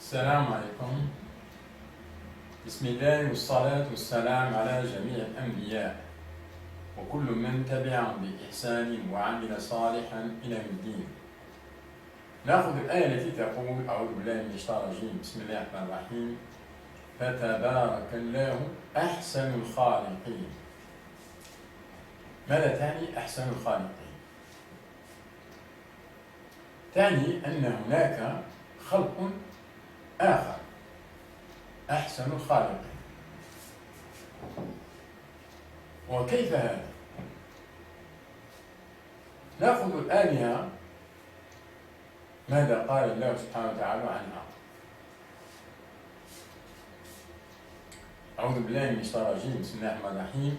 السلام عليكم. بسم الله والصلاة والسلام على جميع الأنبياء وكل من تبعهم بإحسان وعمل صالحا إلى يوم الدين. نأخذ الآية التي تقول: أعوذ بالله من الشيطان الرجيم، بسم الله الرحمن الرحيم، فتبارك الله أحسن الخالقين. ماذا تعني أحسن الخالقين؟ تعني أن هناك خلق آخر أحسن الخالقين. وكيف هذا؟ نأخذ الآلهة، ماذا قال الله سبحانه وتعالى عنها؟ أعوذ بالله من الشيطان الرجيم، بسم الله الرحمن الرحيم،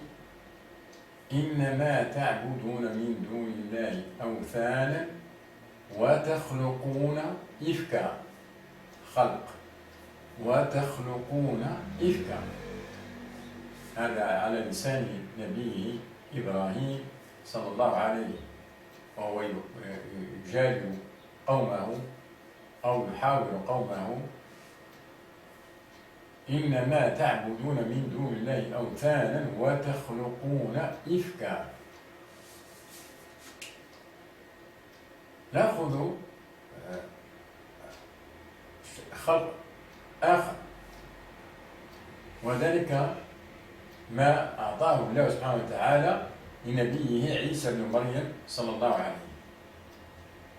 إنما تعبدون من دون الله أوثانا وتخلقون إفكا، خلق وتخلقون إفكا. هذا على لسان نبيه إبراهيم صلى الله عليه، وهو يجادل قومه أو يحاور قومه: إنما تعبدون من دون الله أوثانا وتخلقون إفكا. نأخذ خلق آخر، وذلك ما أعطاه الله سبحانه وتعالى لنبيه عيسى بن مريم صلى الله عليه.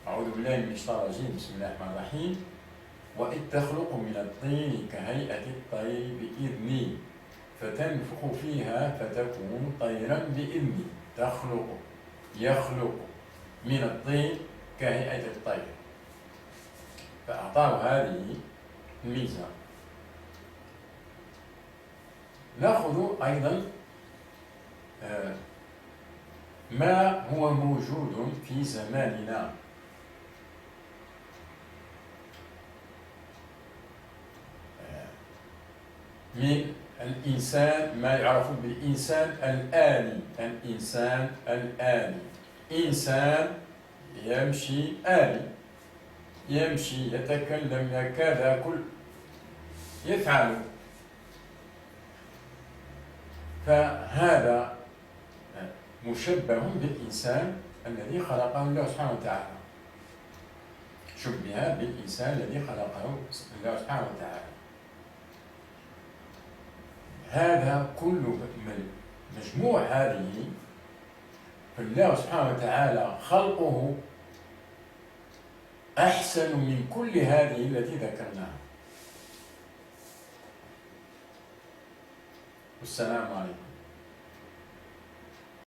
أعوذ بالله من الشيطان الرجيم، بسم الله الرحمن الرحيم، وإذ تخلق من الطين كهيئة الطير بإذني فتنفخ فيها فتكون طيرا بإذني. تخلق، يخلق من الطين كهيئة الطير، فأعطاه هذه الميزة. نأخذ أيضا ما هو موجود في زماننا. من الإنسان ما يعرف بالإنسان الآلي. الإنسان الآلي، إنسان يمشي آلي، يمشي، يتكلم، يكاد يأكل، يفعل. فهذا مشبه بالإنسان الذي خلقه الله سبحانه وتعالى، شبه بالإنسان الذي خلقه الله سبحانه وتعالى. هذا كل مجموع هذه فالله سبحانه وتعالى خلقه أحسن من كل هذه التي ذكرناها. والسلام عليكم.